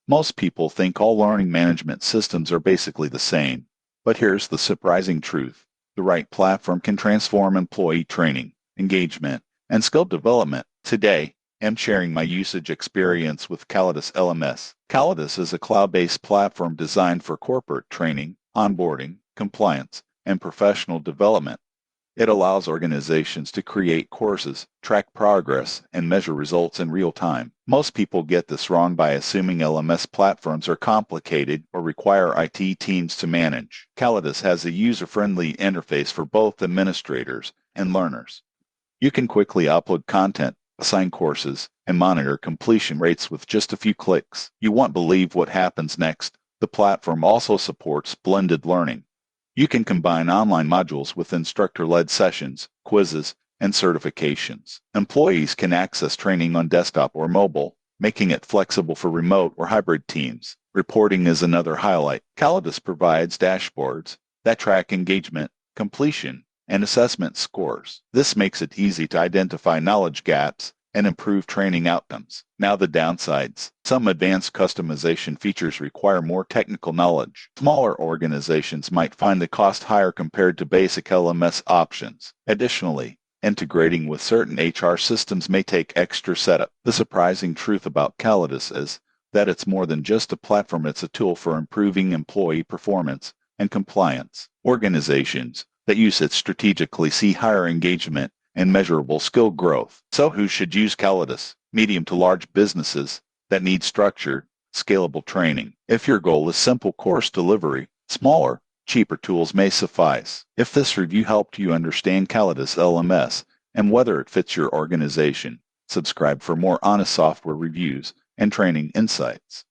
Most people think all learning management systems are basically the same. But here's the surprising truth. The right platform can transform employee training, engagement, and skill development. Today, I'm sharing my usage experience with Callidus LMS. Callidus is a cloud-based platform designed for corporate training, onboarding, compliance, and professional development. It allows organizations to create courses, track progress, and measure results in real time. Most people get this wrong by assuming LMS platforms are complicated or require IT teams to manage. Callidus has a user-friendly interface for both administrators and learners. You can quickly upload content, assign courses, and monitor completion rates with just a few clicks. You won't believe what happens next. The platform also supports blended learning. You can combine online modules with instructor-led sessions, quizzes, and certifications. Employees can access training on desktop or mobile, making it flexible for remote or hybrid teams. Reporting is another highlight. Callidus provides dashboards that track engagement, completion, and assessment scores. This makes it easy to identify knowledge gaps and improve training outcomes. Now the downsides. Some advanced customization features require more technical knowledge. Smaller organizations might find the cost higher compared to basic LMS options. Additionally, integrating with certain HR systems may take extra setup. The surprising truth about Callidus is that it's more than just a platform, it's a tool for improving employee performance and compliance. Organizations that use it strategically see higher engagement and measurable skill growth. So who should use Callidus? Medium to large businesses that need structured, scalable training. If your goal is simple course delivery, smaller, cheaper tools may suffice. If this review helped you understand Callidus LMS and whether it fits your organization, subscribe for more honest software reviews and training insights.